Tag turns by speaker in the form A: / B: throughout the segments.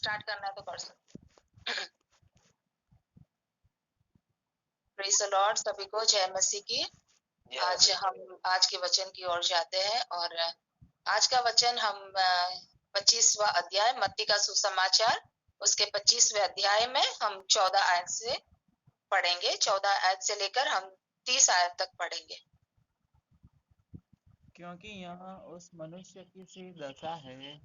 A: Start करना है तो कर सकते। प्रेज़ द लॉर्ड, सभी को जय मसीह की। आज हम आज के वचन की ओर जाते हैं और आज का वचन हम 25वां अध्याय मत्ती का सुसमाचार उसके 25वें अध्याय में हम 14 आयत से पढ़ेंगे। 14 आयत से लेकर हम 30 आयत तक पढ़ेंगे।
B: क्योंकि यह उस मनुष्य की सी दशा है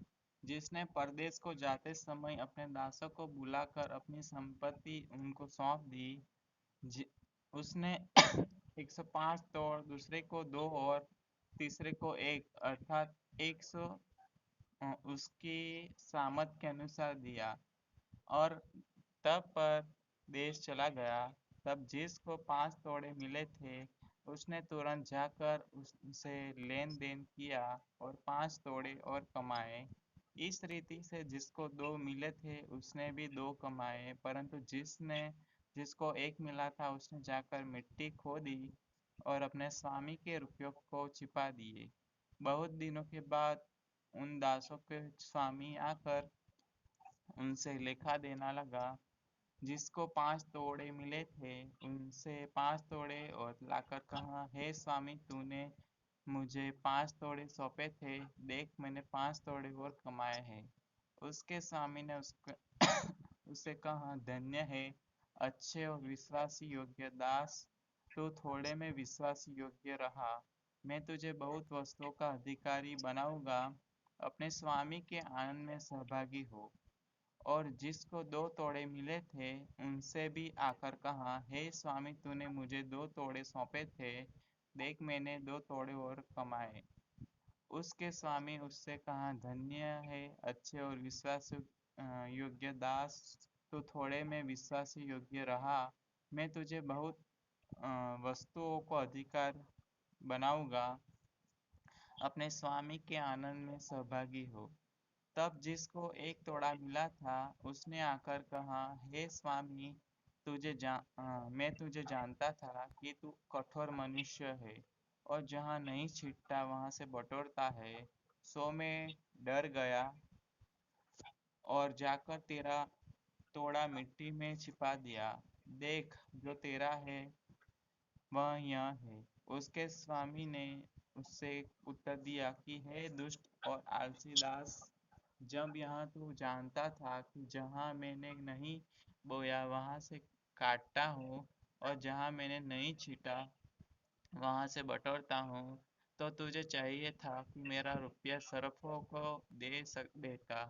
B: जिसने परदेश को जाते समय अपने दासों को बुलाकर अपनी संपत्ति उनको सौंप दी। उसने 105 तोड़, दूसरे को 2 और तीसरे को 1 अर्थात 100 उसकी सामर्थ के अनुसार दिया और तब पर देश चला गया। तब जिसको 5 तोड़े मिले थे उसने तुरंत जाकर उससे लेन देन किया और 5 तोड़े और कमाए। इस रीति से जिसको 2 मिले थे उसने भी 2 कमाए, परंतु जिसको 1 मिला था उसने जाकर मिट्टी खोदी और अपने स्वामी के रुपयों को छिपा दिए। बहुत दिनों के बाद उन दासों के स्वामी आकर उनसे लेखा देना लगा। जिसको 5 तोड़े मिले थे उनसे 5 तोड़े और लाकर कहा, हे स्वामी, तूने मुझे 5 तोड़े सौंपे थे, देख मैंने 5 तोड़े और कमाए हैं। उसके स्वामी ने उससे कहा, धन्य है अच्छे और विश्वासी योग्य दास, तू थोड़े में विश्वासी योग्य रहा, मैं तुझे बहुत वस्तुओं का अधिकारी बनाऊंगा, अपने स्वामी के आनंद में सहभागी हो। और जिसको 2 तोड़े मिले थे उनसे भी आकर कहा, हे स्वामी, तूने मुझे 2 तोड़े सौंपे थे, देख मैंने 2 तोड़े और कमाए। उसके स्वामी उससे कहा, धन्य है अच्छे और विश्वास योग्य दास, तू थोड़े में विश्वासी योग्य रहा, मैं तुझे बहुत वस्तुओं को अधिकार बनाऊंगा, अपने स्वामी के आनंद में सहभागी हो। तब जिसको 1 तोड़ा मिला था उसने आकर कहा, हे स्वामी, मैं तुझे जानता था कि तू कठोर मनुष्य है और जहाँ नहीं छिटता वहाँ से बटोरता है। सो मैं डर गया और जाकर तेरा तोड़ा मिट्टी में छिपा दिया। देख, जो तेरा है वह यहाँ है। उसके स्वामी ने उससे उत्तर दिया कि हे दुष्ट और आलसी दास, जब यहाँ तू जानता था कि जहाँ मैंने नहीं बोया वहाँ से काटता हूँ और जहाँ मैंने नहीं छीटा वहाँ से बटोरता हूँ, तो तुझे चाहिए था कि मेरा रुपया सरफों को देता,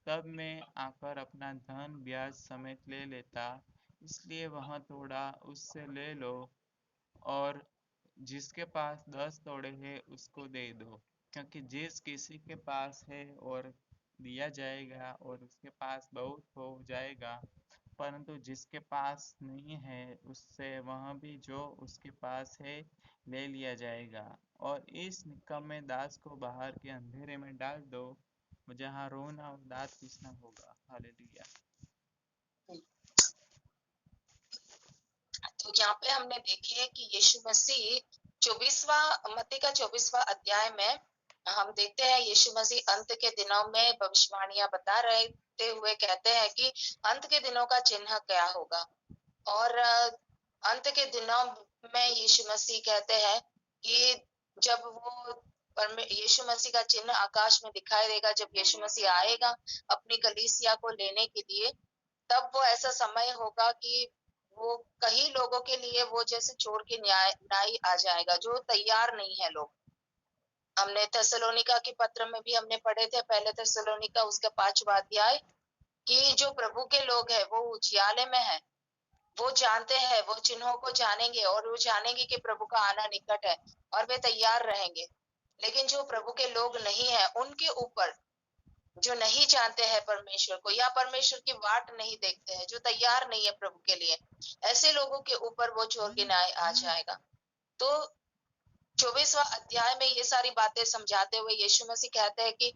B: तब मैं आकर अपना धन ब्याज समेत ले लेता। इसलिए वह थोड़ा उससे ले लो और जिसके पास 10 तोड़े हैं उसको दे दो, क्योंकि जिस किसी के पास है और दिया जाएगा और उसके पास बहुत हो जाएगा, परंतु जिसके पास नहीं है उससे वह भी जो उसके पास है ले लिया जाएगा। और इस निकम्मे दास को बाहर के अंधेरे में डाल दो, जहाँ रोना और दांत पीसना होगा। हालेलुया।
A: तो यहाँ पे हमने देखी है कि यीशु मसीह 24वां मत्ती का 24वां अध्याय में हम देखते हैं यीशु मसीह अंत के दिनों में भविष्यवाणियां बता रहते हुए कहते हैं कि अंत के दिनों का चिन्ह क्या होगा। और अंत के दिनों में यीशु मसीह कहते हैं कि जब वो यीशु मसीह का चिन्ह आकाश में दिखाई देगा, जब यीशु मसीह आएगा अपनी कलीसिया को लेने के लिए, तब वो ऐसा समय होगा कि वो कई लोगों के लिए वो जैसे चोर की न्याय आ जाएगा, जो तैयार नहीं है लोग। हमने थेसलोनिका के पत्र में भी हमने पढ़े थे, पहले थेसलोनिका उसका 5वां अध्याय, कि जो प्रभु के लोग हैं वो उजियाले में है, वो जानते हैं, वो चिन्हों को जानेंगे और वो जानेंगे कि प्रभु का आना निकट है और वे तैयार रहेंगे। लेकिन जो प्रभु के लोग नहीं है, उनके ऊपर, जो नहीं जानते हैं परमेश्वर को या परमेश्वर की वाट नहीं देखते हैं, जो तैयार नहीं है प्रभु के लिए, ऐसे लोगों के ऊपर वो चोर की न्याय आ जाएगा। तो 24वां अध्याय में ये सारी बातें समझाते हुए यीशु मसीह कहते हैं कि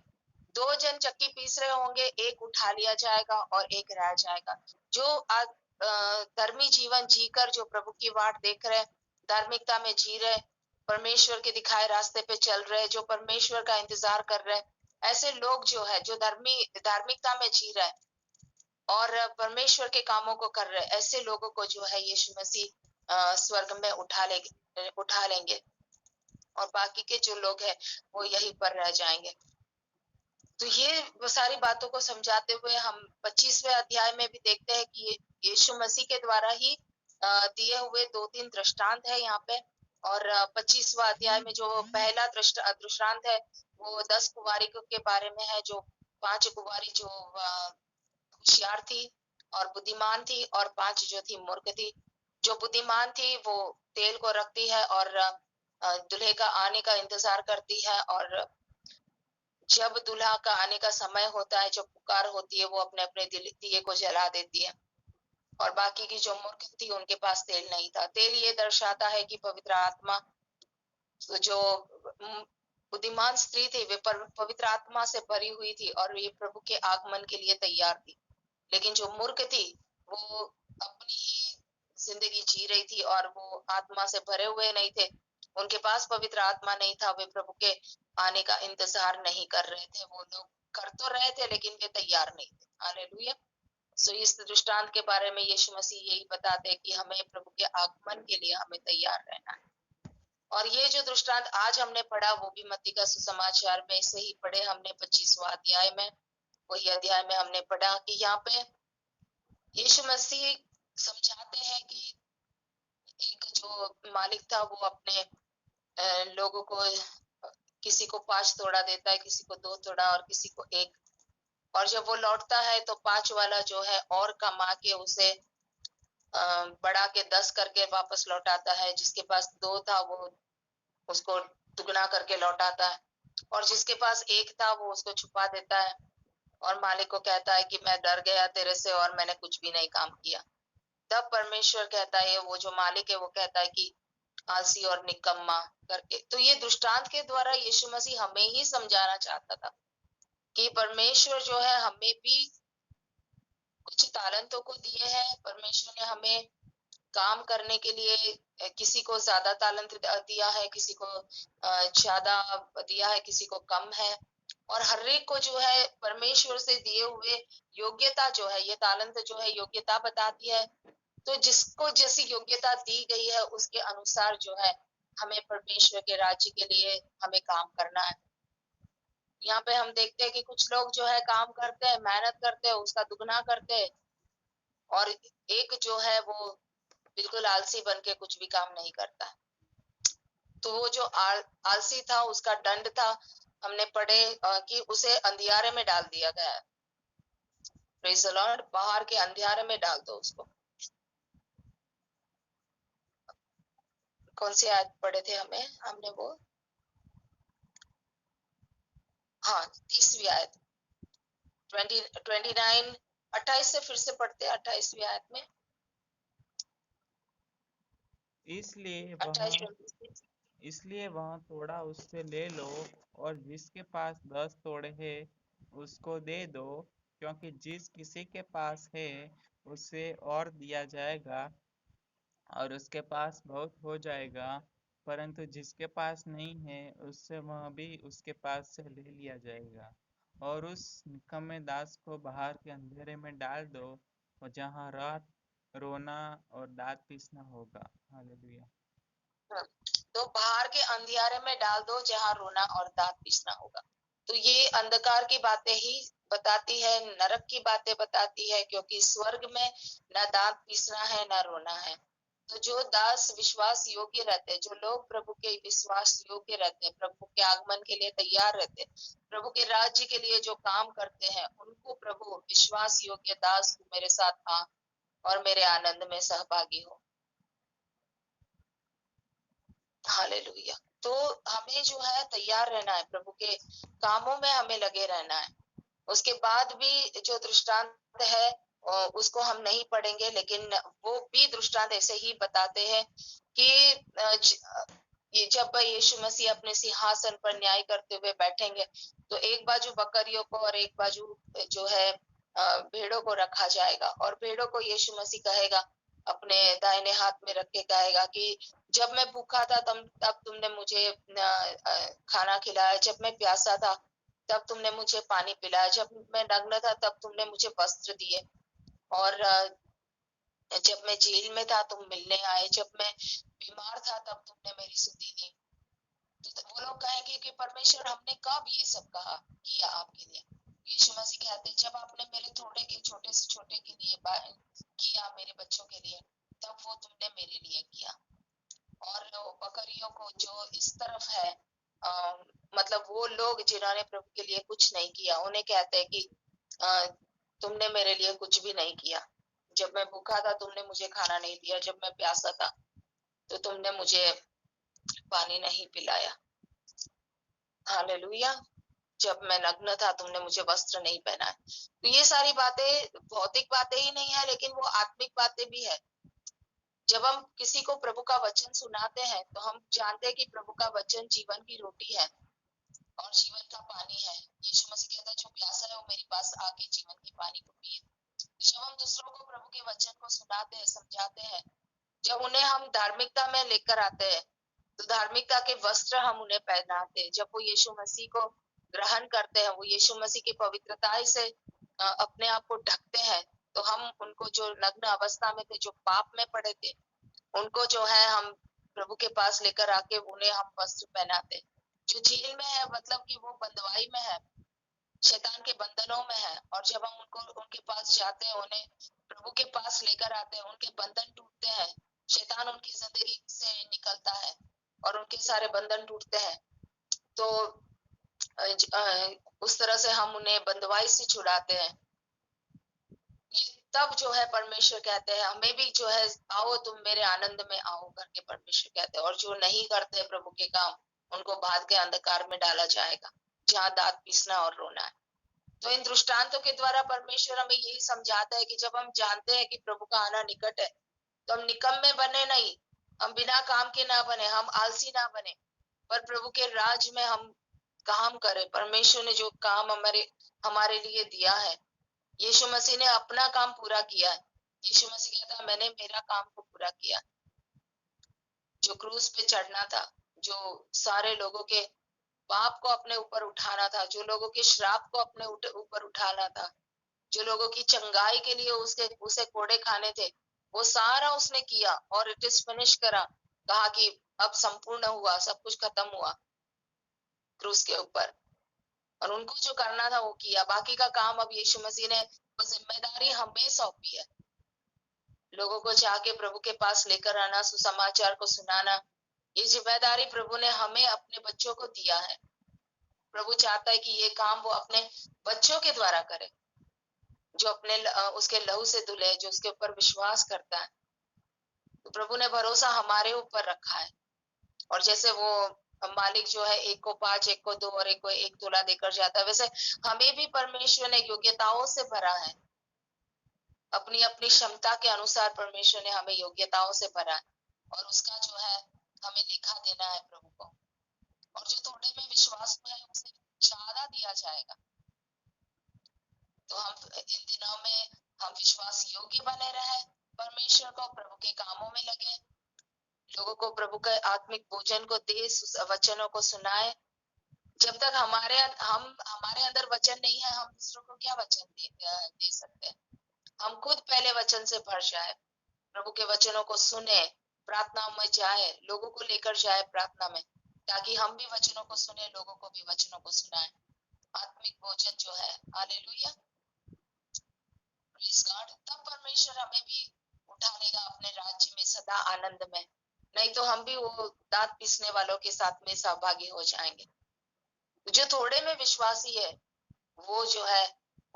A: 2 जन चक्की पीस रहे होंगे, एक उठा लिया जाएगा और एक रह जाएगा। जो धर्मी जीवन जीकर जो प्रभु की वाट देख रहे, धार्मिकता में जी रहे, परमेश्वर के दिखाए रास्ते पे चल रहे, जो परमेश्वर का इंतजार कर रहे, ऐसे लोग जो है, जो धार्मिकता में जी रहे, और परमेश्वर के कामों को कर रहे ऐसे लोगों को जो है यीशु मसीह स्वर्ग में उठा लेंगे, और बाकी के जो लोग हैं वो यहीं पर रह जाएंगे। तो ये वो सारी बातों को समझाते हुए हम 25वें अध्याय में भी देखते हैं कि यीशु मसीह के द्वारा ही दिए हुए 2-3 दृष्टांत है यहाँ पे। और 25वां अध्याय में जो पहला दृष्टांत है वो 10 कुंवारी के बारे में है, जो 5 कुंवारी जो होशियार थी और बुद्धिमान थी, और 5 जो थी मूर्ख थी। जो बुद्धिमान थी वो तेल को रखती है और दूल्हे का आने का इंतजार करती है, और जब दूल्हा का आने का समय होता है, जो पुकार होती है, वो अपने अपने दिए को जला देती है। और बाकी की जो मूर्ख थी उनके पास तेल नहीं था। तेल ये दर्शाता है कि पवित्र आत्मा, जो बुद्धिमान स्त्री थी वे पवित्र आत्मा से भरी हुई थी और ये प्रभु के आगमन के लिए तैयार थी। लेकिन जो मूर्ख थी वो अपनी ही जिंदगी जी रही थी और वो आत्मा से भरे हुए नहीं थे, उनके पास पवित्र आत्मा नहीं था, वे प्रभु के आने का इंतजार नहीं कर रहे थे। वो लोग कर तो रहे थे लेकिन वे तैयार नहीं थे। हालेलुया। सो इस दृष्टांत के बारे में यीशु मसीह यही बताते हैं कि हमें प्रभु के आगमन के लिए हमें तैयार रहना है। और ये जो दृष्टांत आज हमने पढ़ा वो भी मत्ती का सुसमाचार में से ही पढ़े हमने, 25वां अध्याय में। वही अध्याय में हमने पढ़ा कि यहाँ पे यीशु मसीह समझाते हैं कि एक जो मालिक था वो अपने लोगों को, किसी को 5 तोड़ा देता है, किसी को 2 तोड़ा और किसी को 1। और जब वो लौटता है तो 5 वाला जो है और कमा के उसे बढ़ा के 10 करके वापस लौटाता है। जिसके पास 2 था वो उसको दुगना करके लौटाता है, और जिसके पास 1 था वो उसको छुपा देता है और मालिक को कहता है कि मैं डर गया तेरे से और मैंने कुछ भी नहीं काम किया। तब परमेश्वर कहता है, वो जो मालिक है वो कहता है कि आलसी और निकम्मा करके। तो ये दृष्टांत के द्वारा यीशु मसीह हमें ही समझाना चाहता था कि परमेश्वर जो है हमें भी कुछ तालंतों को दिए हैं। परमेश्वर ने हमें काम करने के लिए किसी को ज्यादा तालंत दिया है, किसी को ज्यादा दिया है, किसी को कम है। और हर एक को जो है परमेश्वर से दिए हुए योग्यता जो है, ये तालंत जो है योग्यता बताती है। तो जिसको जैसी योग्यता दी गई है उसके अनुसार जो है हमें परमेश्वर के राज्य के लिए हमें काम करना है। यहाँ पे हम देखते हैं कि कुछ लोग जो है काम करते हैं, मेहनत करते हैं, उसका दुगना करते हैं, और एक जो है वो बिल्कुल आलसी बन के कुछ भी काम नहीं करता। तो वो जो आलसी था उसका दंड था, हमने पढ़े कि उसे अंधियारे में डाल दिया गया है। Praise the Lord. बाहर के अंधियारे में डाल दो उसको। कौन सी आयत पढ़े थे हमने वो, हाँ 30वीं आयत, 29 28 से फिर से पढ़ते हैं 28वीं आयत में।
B: इसलिए
A: 28-26।
B: वह थोड़ा उससे ले लो, और जिसके पास 10 तोड़े हैं उसको दे दो, क्योंकि जिस किसी के पास है उसे और दिया जाएगा और उसके पास बहुत हो जाएगा, परंतु जिसके पास नहीं है उससे वह भी उसके पास से ले लिया जाएगा। और उस निकम्मे दास को बाहर के अंधेरे में डाल दो, और जहाँ रात रोना और दांत पीसना होगा। हालेलुया।
A: तो बाहर के अंधियारे में डाल दो जहां रोना और दांत पीसना होगा। तो ये अंधकार की बातें ही बताती है, नरक की बातें बताती है, क्योंकि स्वर्ग में न दांत पीसना है न रोना है। तो जो दास विश्वास योग्य रहते हैं, जो लोग प्रभु के विश्वास योग्य रहते हैं, प्रभु के आगमन के लिए तैयार रहते हैं, प्रभु के राज्य के लिए जो काम करते हैं, उनको प्रभु विश्वास योग्य दास तू मेरे साथ आ और मेरे आनंद में सहभागी हो। हालेलुया। तो हमें जो है तैयार रहना है, प्रभु के कामों में हमें लगे रहना है। उसके बाद भी जो दृष्टांत है उसको हम नहीं पढ़ेंगे, लेकिन वो भी दृष्टांत ऐसे ही बताते हैं कि ये जब यीशु मसीह अपने सिंहासन पर न्याय करते हुए बैठेंगे तो एक बाजू बकरियों को और एक बाजू जो है भेड़ों को रखा जाएगा, और भेड़ों को यीशु मसीह कहेगा, अपने दाहिने हाथ में रख के कहेगा कि जब मैं भूखा था तब तुमने मुझे खाना खिलाया, जब मैं प्यासा था तब तुमने मुझे पानी पिलाया, जब मैं नग्न था तब तुमने मुझे वस्त्र दिए। और जब मैं जेल में था तुम मिलने आए, जब मैं बीमार था तब तुमने मेरी सुधी ली। तो वो लोग कहेंगे कि परमेश्वर हमने कब ये सब कहा किया आपके लिए। यीशु मसीह कहते जब आपने मेरे थोड़े के छोटे से छोटे के लिए किया, मेरे बच्चों के लिए, तब वो तुमने मेरे लिए किया। और बकरियों को जो इस तरफ है, अ, मतलब वो लोग जिन्होंने प्रभु के लिए कुछ नहीं किया, उन्हें कहते हैं कि अ, तुमने मेरे लिए कुछ भी नहीं किया। जब मैं भूखा था तुमने मुझे खाना नहीं दिया, जब मैं प्यासा था तो तुमने मुझे पानी नहीं पिलाया। हालेलुया। जब मैं नग्न था तुमने मुझे वस्त्र नहीं पहनाया। तो ये सारी बातें भौतिक बातें ही नहीं है, लेकिन वो आत्मिक बातें भी है। जब हम किसी को प्रभु का वचन सुनाते हैं तो हम जानते हैं कि प्रभु का वचन जीवन की रोटी है और जीवन का पानी है। यीशु मसीह कहता है जो प्यासा है वो मेरे पास आके जीवन के पानी को पिए। जब हम दूसरों को प्रभु के वचन को सुनाते हैं, समझाते हैं, जब उन्हें हम धार्मिकता में लेकर आते हैं, तो धार्मिकता के वस्त्र हम उन्हें पहनाते हैं। जब वो यीशु मसीह को ग्रहण करते हैं, वो यीशु मसीह की पवित्रता से अपने आप को ढकते हैं, तो हम उनको जो नग्न अवस्था में थे, जो पाप में पड़े थे, उनको जो है हम प्रभु के पास लेकर आके उन्हें हम वस्त्र पहनाते। जो जेल में है, मतलब कि वो बंदवाई में है, शैतान के बंधनों में है, और जब हम उनको उनके पास जाते हैं, उन्हें प्रभु के पास लेकर आते हैं, उनके बंधन टूटते हैं, शैतान उनकी जिंदगी से निकलता है और उनके सारे बंधन टूटते हैं। तो उस तरह से हम उन्हें बंदवाई से छुड़ाते हैं। ये तब जो है परमेश्वर कहते हैं हमें भी जो है, आओ तुम मेरे आनंद में आओ करके परमेश्वर कहते हैं। और जो नहीं करते प्रभु के काम, उनको बाद के अंधकार में डाला जाएगा, जहाँ दांत पीसना और रोना है। तो इन दृष्टांतों के द्वारा परमेश्वर हमें यही समझाता है कि जब हम जानते हैं कि प्रभु का आना निकट है, तो हम निकम्मे बने नहीं, हम बिना काम के ना बने, हम आलसी ना बने, पर प्रभु के राज में हम काम करें। परमेश्वर ने जो काम हमारे लिए दिया है, यीशु मसीह ने अपना काम पूरा किया है। यीशु मसीह कहता है मैंने मेरा काम को पूरा किया। जो क्रूस पे चढ़ना था, जो सारे लोगों के पाप को अपने ऊपर उठाना था, जो लोगों के श्राप को अपने ऊपर उठाना था, जो लोगों की चंगाई के लिए उसे कोड़े खाने थे, वो सारा उसने किया और इट इज फिनिश करा। कहा कि अब संपूर्ण हुआ, सब कुछ खत्म हुआ क्रूस के ऊपर। और उनको जो करना था वो किया। बाकी का काम अब यीशु मसीह ने, वो जिम्मेदारी हमें सौंपी है। लोगों को जाके प्रभु के पास लेकर आना, सुसमाचार को सुनाना, ये जिम्मेदारी प्रभु ने हमें अपने बच्चों को दिया है। प्रभु चाहता है कि ये काम वो अपने बच्चों के द्वारा करे, जो अपने उसके लहू से धुले, जो उसके ऊपर विश्वास करता है। तो प्रभु ने भरोसा हमारे ऊपर रखा है। और जैसे वो मालिक जो है एक को 5, एक को 2 और एक को 1 तोला देकर जाता है, वैसे हमें भी परमेश्वर ने योग्यताओं से भरा है। अपनी अपनी क्षमता के अनुसार परमेश्वर ने हमें योग्यताओं से भरा है, और उसका जो है हमें लेखा देना है प्रभु को। और जो थोड़े में विश्वास में है उसे ज्यादा दिया जाएगा। तो हम इन दिनों में हम विश्वास योग्य बने रहे, परमेश्वर को प्रभु के कामों में लगे, लोगों को प्रभु के आत्मिक भोजन को दे, वचनों को सुनाए। जब तक हमारे अंदर वचन नहीं है, हम दूसरों को क्या वचन दे सकते हैं। हम खुद पहले वचन से भर जाए, प्रभु के वचनों को सुने, प्रार्थना में जाए, लोगों को लेकर जाए प्रार्थना में, ताकि हम भी वचनों को सुने, लोगों को भी वचनों को सुनाए। आत्मिक भोजन जो है, हालेलुया, प्रेज़ गॉड। तब परमेश्वर हमें भी उठा लेगा अपने राज्य में सदा आनंद में। नहीं तो हम भी वो दांत पीसने वालों के साथ में सहभागी हो जाएंगे। जो थोड़े में विश्वासी है, वो जो है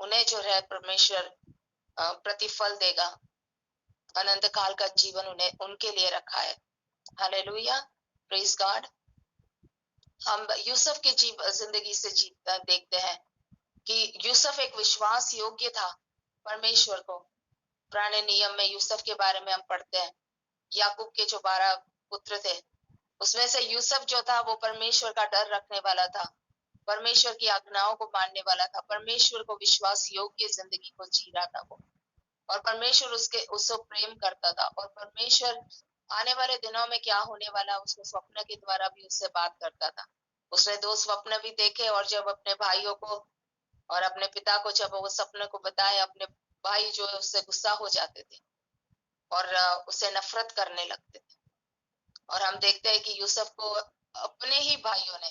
A: उन्हें जो है परमेश्वर प्रतिफल देगा। अनंत काल का जीवन उन्हें उनके लिए रखा है। Hallelujah, praise God. हम यूसुफ की जिंदगी से देखते हैं कि यूसुफ एक विश्वास योग्य था परमेश्वर को। पुराने नियम में यूसुफ के बारे में हम पढ़ते हैं। याकूब के जो 12 पुत्र थे, उसमें से यूसुफ जो था वो परमेश्वर का डर रखने वाला था, परमेश्वर की आज्ञाओं को मानने वाला था, परमेश्वर को विश्वास योग्य जिंदगी को जी रहा था वो। और परमेश्वर उसको प्रेम करता था, और परमेश्वर आने वाले दिनों में क्या होने वाला उसको स्वप्न के द्वारा भी उससे बात करता था। उसने 2 स्वप्न भी देखे, और जब अपने भाइयों को और अपने पिता को जब वो सपने को बताए, अपने भाई जो है उससे गुस्सा हो जाते थे और उससे नफरत करने लगते थे। और हम देखते हैं कि यूसुफ को अपने ही भाइयों ने,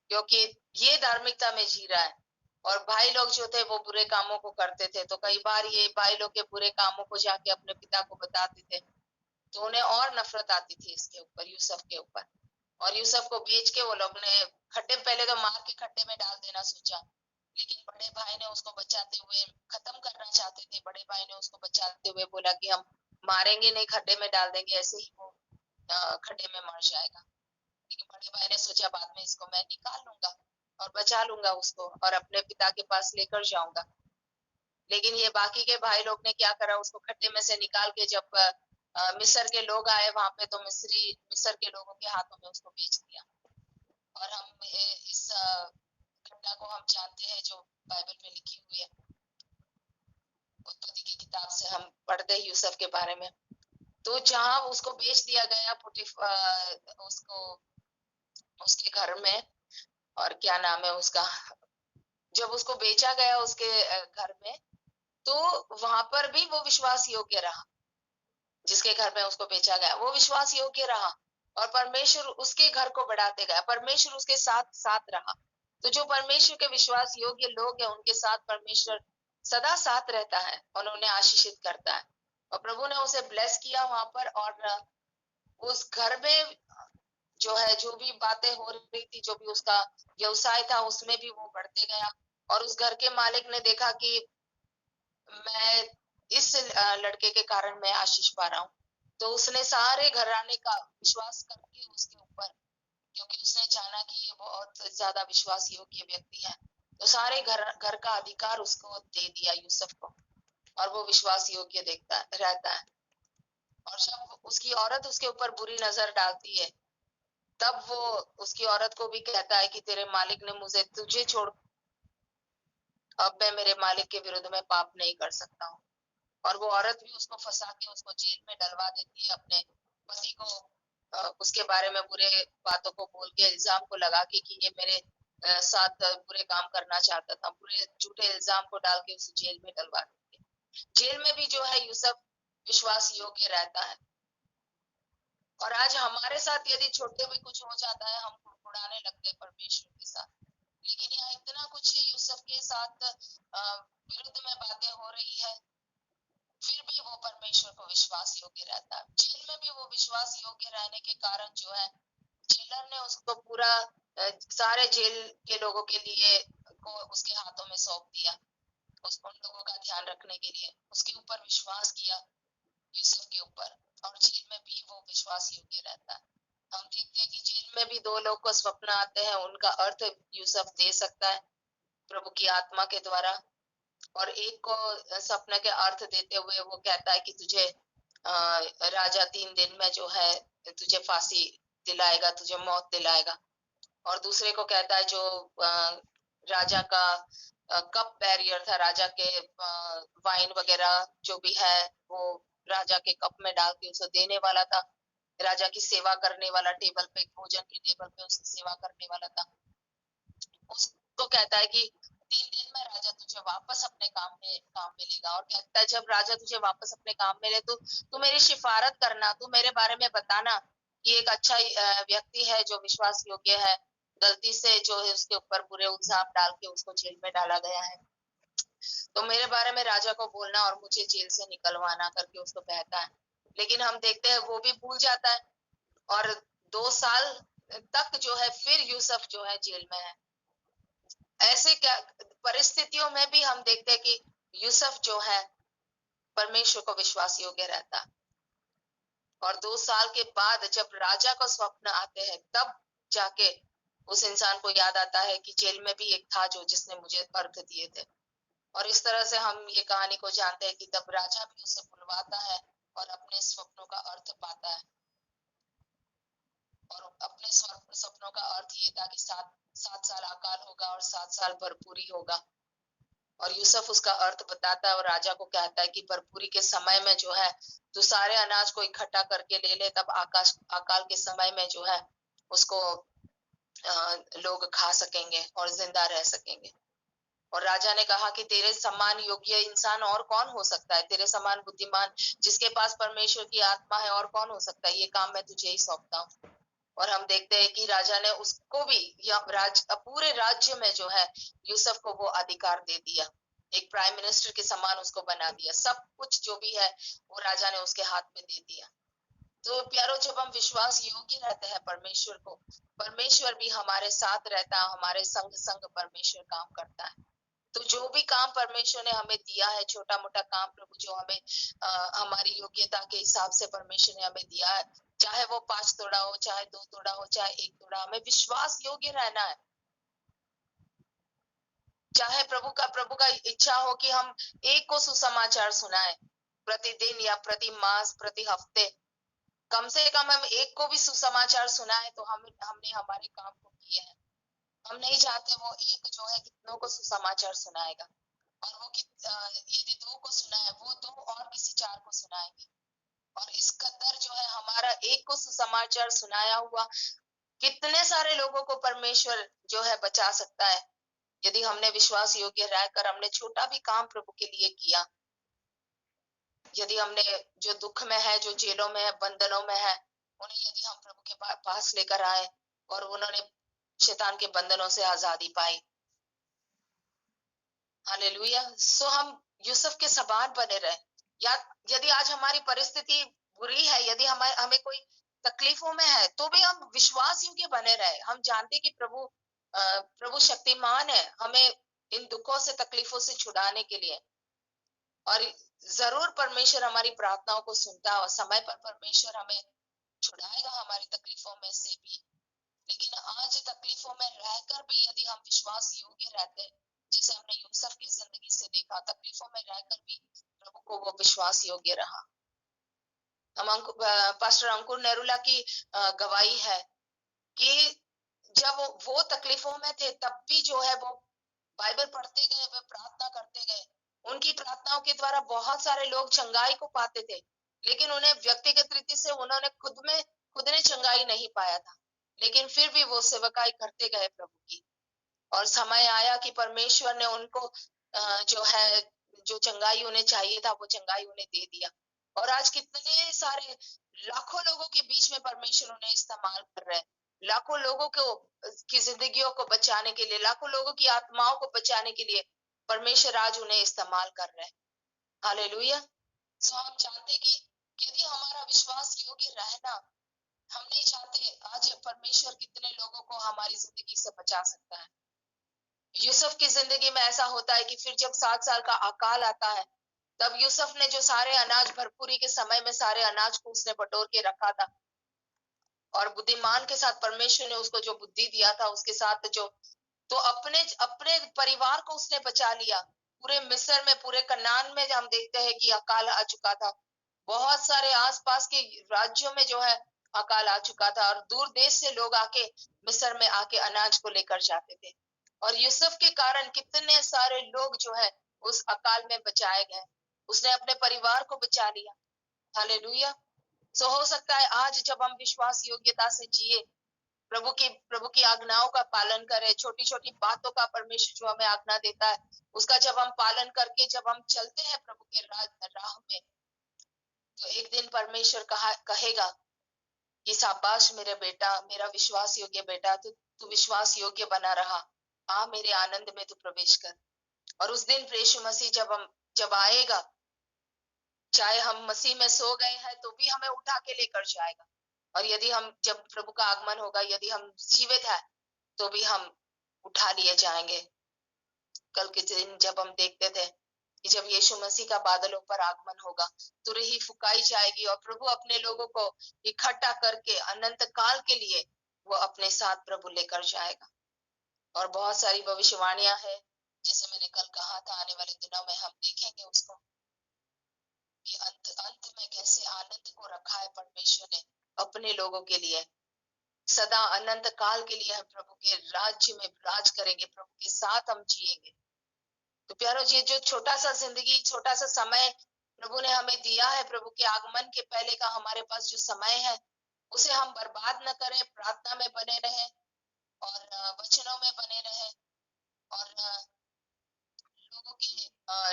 A: क्योंकि ये धार्मिकता में जी रहा है और भाई लोग जो थे वो बुरे कामों को करते थे, तो कई बार ये भाई लोग के बुरे कामों को जाके अपने पिता को बताते थे, तो उन्हें और नफरत आती थी इसके ऊपर, यूसुफ के ऊपर। और यूसुफ को बेच के वो लोग ने खड्डे, पहले तो मार के खड्डे में डाल देना सोचा, लेकिन बड़े भाई ने उसको बचाते हुए, खत्म करना चाहते थे, बड़े भाई ने उसको बचाते हुए बोला कि हम मारेंगे नहीं, खड्डे में डाल देंगे, ऐसे ही वो खड्डे में मर जाएगा। लेकिन बड़े भाई ने सोचा बाद में इसको मैं निकाल लूंगा और बचा लूंगा उसको और अपने पिता के पास लेकर जाऊंगा। लेकिन ये बाकी के भाई लोग ने क्या करा, उसको खड्डे में से निकाल के जब मिस्र के लोग आए वहां पे, तो मिस्र के लोगों के हाथों में उसको बेच दिया। और हम इस घटना को हम जानते हैं जो बाइबल में लिखी हुई है, उत्पत्ति की किताब से हम पढ़ते हैं यूसुफ के बारे में। तो जहां उसको बेच दिया गया उसको उसके घर में, और क्या नाम है उसका, जब उसको बेचा गया उसके घर में, तो वहां पर भी वो विश्वास योग्य रहा। जिसके घर में उसको बेचा गया वो विश्वास योग्य रहा और परमेश्वर उसके घर को बढ़ाते गया, परमेश्वर उसके साथ साथ रहा। तो जो परमेश्वर के विश्वास योग्य लोग हैं उनके साथ परमेश्वर सदा साथ रहता है और उन्हें आशीषित करता है। और प्रभु ने उसे ब्लेस किया वहां पर, और उस घर में जो है, जो भी बातें हो रही थी, जो भी उसका व्यवसाय था, उसमें भी वो बढ़ते गया। और उस घर के मालिक ने देखा कि मैं इस लड़के के कारण मैं आशीष पा रहा हूँ, तो उसने सारे घराने का विश्वास करके उसके ऊपर, क्योंकि उसने जाना कि ये बहुत ज्यादा विश्वास योग्य व्यक्ति है, तो सारे घर का अधिकार उसको दे दिया यूसुफ को, और वो विश्वास योग्य देखता रहता है। और जब उसकी औरत उसके ऊपर बुरी नजर डालती है, तब वो उसकी औरत को भी कहता है कि तेरे मालिक ने मुझे तुझे छोड़, अब मैं मेरे मालिक के विरुद्ध में पाप नहीं कर सकता हूँ। और वो औरत भी उसको फंसा के उसको जेल में डलवा देती है, अपने पति को उसके बारे में बुरे बातों को बोल के, इल्जाम को लगा के कि ये मेरे साथ बुरे काम करना चाहता था, बुरे झूठे इल्जाम को डाल के उसे जेल में डलवा देती है। जेल में भी जो है यूसुफ विश्वास योग्य रहता है। और आज हमारे साथ यदि छोटे भी कुछ हो जाता है, हम कुड़कुड़ाने लगते हैं परमेश्वर के साथ, लेकिन यहाँ इतना कुछ यूसुफ के साथ विरुद्ध में बातें हो रही है, फिर भी वो परमेश्वर को विश्वास योग्य रहता है। जेल में भी वो विश्वास योग्य रहने के कारण जो है, जेलर ने उसको पूरा सारे जेल के लोगों के लिए को उसके हाथों में सौंप दिया, उन लोगों का ध्यान रखने के लिए उसके ऊपर विश्वास किया, यूसुफ के ऊपर, और जेल में भी वो विश्वास योग्य रहता है। हम देखते हैं कि जेल में भी दो लोग को स्वप्न आते हैं, उनका अर्थ यूसुफ दे सकता है प्रभु की आत्मा के द्वारा। और एक को सपने के अर्थ देते हुए वो कहता है कि तुझे राजा 3 दिन में जो है तुझे फांसी दिलाएगा, तुझे मौत दिलाएगा। और दूसरे को कहता है जो राजा का कप बैरियर था, राजा के वाइन वगैरह जो भी है वो राजा के कप में डाल के उसे देने वाला था, राजा की सेवा करने वाला, टेबल पे, भोजन के टेबल पे उसकी सेवा करने वाला था। उसको कहता है कि 3 दिन में राजा तुझे वापस अपने काम में लेगा। और कहता है जब राजा तुझे वापस अपने काम में ले, तो तू मेरी सिफारत करना, तू मेरे बारे में बताना कि एक अच्छा व्यक्ति है जो विश्वास योग्य है, गलती से जो है उसके ऊपर बुरे इल्जाम डाल के उसको जेल में डाला गया है, तो मेरे बारे में राजा को बोलना और मुझे जेल से निकलवाना, करके उसको कहता है। लेकिन हम देखते हैं वो भी भूल जाता है, और 2 साल तक जो है फिर यूसुफ जो है जेल में है। ऐसे क्या परिस्थितियों में भी हम देखते हैं कि यूसुफ जो है परमेश्वर को विश्वास योग्य रहता। और 2 साल के बाद जब राजा को स्वप्न आते हैं, तब जाके उस इंसान को याद आता है कि जेल में भी एक था जो जिसने मुझे अर्थ दिए थे। और इस तरह से हम ये कहानी को जानते हैं कि तब राजा भी उसे बुलवाता है और अपने स्वप्नों का अर्थ पाता है। और अपने सपनों का अर्थ ये था कि 7 साल अकाल होगा और 7 साल भरपूरी होगा। और यूसुफ उसका अर्थ बताता है और राजा को कहता है कि भरपूरी के समय में जो है तू सारे अनाज को इकट्ठा करके ले ले, तब अकाल के समय में जो है उसको लोग खा सकेंगे और जिंदा रह सकेंगे। और राजा ने कहा कि तेरे समान योग्य इंसान और कौन हो सकता है, तेरे समान बुद्धिमान जिसके पास परमेश्वर की आत्मा है और कौन हो सकता है, ये काम मैं तुझे ही सौंपता हूँ। और हम देखते हैं कि राजा ने उसको भी पूरे राज्य में जो है यूसुफ को वो अधिकार दे दिया, एक प्राइम मिनिस्टर के समान उसको बना दिया, सब कुछ जो भी है वो राजा ने उसके हाथ में दे दिया। तो प्यारो, जब हम विश्वास योग्य रहते हैं परमेश्वर को, परमेश्वर भी हमारे साथ रहता है, हमारे संग संग परमेश्वर काम करता है। तो जो भी काम परमेश्वर ने हमें दिया है, छोटा मोटा काम प्रभु जो हमें हमारी योग्यता के हिसाब से परमेश्वर ने हमें दिया है, चाहे वो 5 तोड़ा हो, चाहे 2 तोड़ा हो, चाहे 1 तोड़ा, हमें विश्वास योग्य रहना है। चाहे प्रभु का इच्छा हो कि हम एक को सुसमाचार सुनाए प्रतिदिन या प्रति मास, प्रति हफ्ते, कम से कम हम एक को भी सुसमाचार सुनाए तो हमने हमारे काम को किए हैं। हम नहीं चाहते वो एक जो है कितनों को सुसमाचार सुनाएगा, और वो यदि 2 को सुनाए, वो 2 और किसी 4 को सुनाएंगे। और इस कदर जो है हमारा एक को सुसमाचार सुनाया हुआ कितने सारे लोगों को परमेश्वर जो है बचा सकता है, यदि हमने विश्वास योग्य रहकर हमने छोटा भी काम प्रभु के लिए किया। यदि हमने जो दुख में है, जो जेलों में है, बंधनों में है, उन्हें यदि हम प्रभु के पास लेकर आए और उन्होंने शैतान के बंधनों से आजादी पाई, हालेलुया। सो हम यूसुफ के समान बने रहे। या यदि आज हमारी परिस्थिति बुरी है, यदि हमें कोई तकलीफों में है, तो भी हम विश्वास योग्य बने रहे। हम जानते कि प्रभु शक्तिमान है हमें इन दुखों से, तकलीफों से छुड़ाने के लिए। और जरूर परमेश्वर हमारी प्रार्थनाओं को सुनता है और समय पर परमेश्वर हमें छुड़ाएगा हमारी तकलीफों में से भी। लेकिन आज तकलीफों में रहकर भी यदि हम विश्वास योग्य रहते हैं, जैसे हमने यूसुफ की जिंदगी से देखा, तकलीफों में रहकर भी प्रभु को वो विश्वास योग्य रहा। पास्टर अंकुर नेरुला की गवाही है कि जब वो तकलीफों में थे, तब भी जो है वो बाइबल पढ़ते गए, वे प्रार्थना करते गए। उनकी प्रार्थनाओं के द्वारा बहुत सारे लोग चंगाई को पाते थे, लेकिन उन्हें व्यक्तिगत रीति से उन्होंने खुद ने चंगाई नहीं पाया था, लेकिन फिर भी वो सेवकाई करते गए प्रभु की। और समय आया कि परमेश्वर ने उनको जो है, जो चंगाई उन्हें चाहिए था, वो चंगाई उन्हें दे दिया। और आज कितने सारे लाखों लोगों के बीच में परमेश्वर उन्हें इस्तेमाल कर रहे हैं, लाखों लोगों को की जिंदगियों को बचाने के लिए, लाखों लोगों की आत्माओं को बचाने के लिए परमेश्वर आज उन्हें इस्तेमाल कर रहे हैं। हालेलुया। सो हम चाहते कि यदि हमारा विश्वास योग्य रहना, हम नहीं चाहते, आज परमेश्वर कितने लोगों को हमारी जिंदगी से बचा सकता है। यूसुफ की जिंदगी में ऐसा होता है कि फिर जब 7 साल का अकाल आता है, तब यूसुफ ने जो सारे अनाज, भरपूरी के समय में सारे अनाज को उसने बटोर के रखा था, और बुद्धिमान के साथ परमेश्वर ने उसको जो बुद्धि दिया था, उसके साथ जो, तो अपने अपने परिवार को उसने बचा लिया। पूरे मिस्र में, पूरे कनान में हम देखते हैं कि अकाल आ चुका था। बहुत सारे आसपास के राज्यों में जो है अकाल आ चुका था, और दूर देश से लोग आके मिस्र में आके अनाज को लेकर जाते थे। और यूसुफ के कारण कितने सारे लोग जो है उस अकाल में बचाए गए। उसने अपने परिवार को बचा लिया। हालेलुया। सो हो सकता है आज जब हम विश्वास योग्यता से जिए, प्रभु की आज्ञाओं का पालन करें, छोटी छोटी बातों का परमेश्वर जो हमें आज्ञा देता है उसका जब हम पालन करके जब हम चलते हैं प्रभु के राह में, तो एक दिन परमेश्वर कहेगा कि शाबाश मेरे बेटा, मेरा विश्वास योग्य बेटा, तू विश्वास योग्य बना रहा, आ मेरे आनंद में तू प्रवेश कर। और उस दिन यीशु मसीह जब आएगा, चाहे हम मसीह में सो गए हैं तो भी हमें उठा के लेकर जाएगा। और यदि हम, जब प्रभु का आगमन होगा, यदि हम जीवित हैं तो भी हम उठा लिए जाएंगे। कल के दिन जब हम देखते थे कि जब यीशु मसीह का बादलों पर आगमन होगा, तुरही फुकाई जाएगी और प्रभु अपने लोगों को इकट्ठा करके अनंत काल के लिए वो अपने साथ प्रभु लेकर जाएगा। और बहुत सारी भविष्यवाणियां हैं, जैसे मैंने कल कहा था, आने वाले दिनों में हम देखेंगे उसको कि अंत में कैसे आनंद को रखा है परमेश्वर ने अपने लोगों के लिए। सदा अनंत काल के लिए हम प्रभु के राज्य में राज करेंगे, प्रभु के साथ हम जिएंगे। तो प्यारो जी, जो छोटा सा जिंदगी, छोटा सा समय प्रभु ने हमें दिया है, प्रभु के आगमन के पहले का हमारे पास जो समय है, उसे हम बर्बाद न करें, प्रार्थना में बने रहें और वचनों में बने रहें, और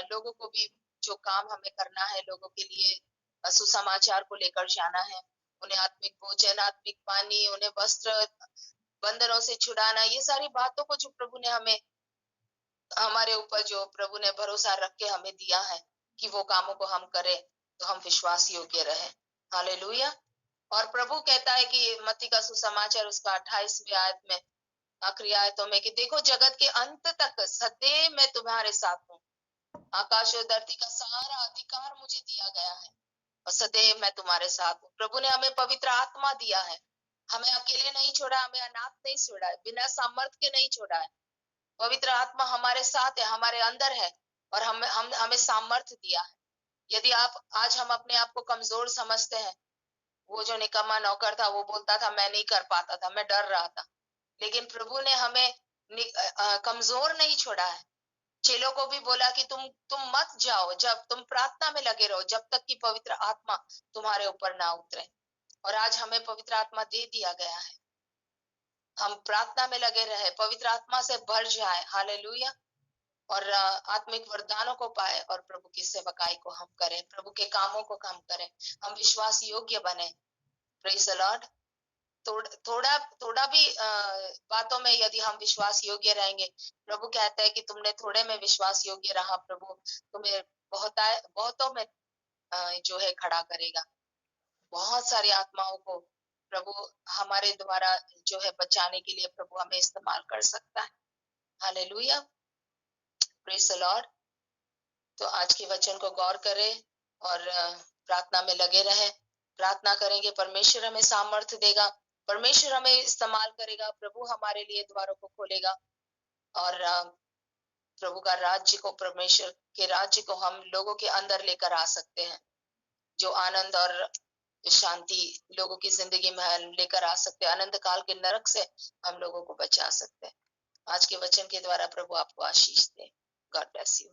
A: लोगों को भी जो काम हमें करना है, लोगों के लिए सुसमाचार को लेकर जाना है, उन्हें आत्मिक भोजन, आत्मिक पानी, उन्हें वस्त्र, बंधनों से छुड़ाना, ये सारी बातों को जो प्रभु ने हमें, हमारे ऊपर जो प्रभु ने भरोसा रख के हमें दिया है कि वो कामों को हम करें, तो हम विश्वास योग्य रहे। हालेलुया। और प्रभु कहता है कि मत्ती का सुसमाचार उसका 28वें आयत में, आखिरी आयतों में, कि देखो जगत के अंत तक सदैव मैं तुम्हारे साथ हूँ, आकाश और धरती का सारा अधिकार मुझे दिया गया है और सदैव मैं तुम्हारे साथ हूँ। प्रभु ने हमें पवित्र आत्मा दिया है, हमें अकेले नहीं छोड़ा, हमें अनाथ नहीं छोड़ा है, बिना सामर्थ्य के नहीं छोड़ा है। पवित्र आत्मा हमारे साथ है, हमारे अंदर है, और हमें सामर्थ्य दिया है। यदि आज हम अपने आप को कमजोर समझते हैं, वो जो निकम्मा नौकर था वो बोलता था मैं नहीं कर पाता था, मैं डर रहा था, लेकिन प्रभु ने हमें कमजोर नहीं छोड़ा है। चेलों को भी बोला कि तुम मत जाओ, जब तुम प्रार्थना में लगे रहो, जब तक कि पवित्र आत्मा तुम्हारे ऊपर ना उतरे। और आज हमें पवित्र आत्मा दे दिया गया है, हम प्रार्थना में लगे रहे, पवित्र आत्मा से भर जाए। हालेलुया। और आत्मिक वरदानों को पाए और प्रभु की सेवकाई को हम करें, प्रभु के कामों को हम करें, हम विश्वास योग्य बने। Praise the Lord. थोड़ा थोड़ा भी बातों में यदि हम विश्वास योग्य रहेंगे, प्रभु कहता है कि तुमने थोड़े में विश्वास योग्य रहा, प्रभु तुम्हें बहुतों में जो है खड़ा करेगा। बहुत सारी आत्माओं को प्रभु हमारे द्वारा जो है बचाने के लिए प्रभु हमें इस्तेमाल कर सकता है। हालेलुया। Praise the Lord. तो आज के वचन को गौर करें और प्रार्थना में लगे रहे। प्रार्थना करेंगे, परमेश्वर हमें सामर्थ्य देगा, परमेश्वर हमें इस्तेमाल करेगा, प्रभु हमारे लिए द्वारों को खोलेगा और प्रभु का राज्य को, परमेश्वर के राज्य को हम लोगों के अंदर लेकर आ सकते हैं। जो आनंद और शांति लोगों की जिंदगी में लेकर आ सकते हैं, अनंत काल के नरक से हम लोगों को बचा सकते हैं। आज के वचन के द्वारा प्रभु आपको आशीष दे। God bless you.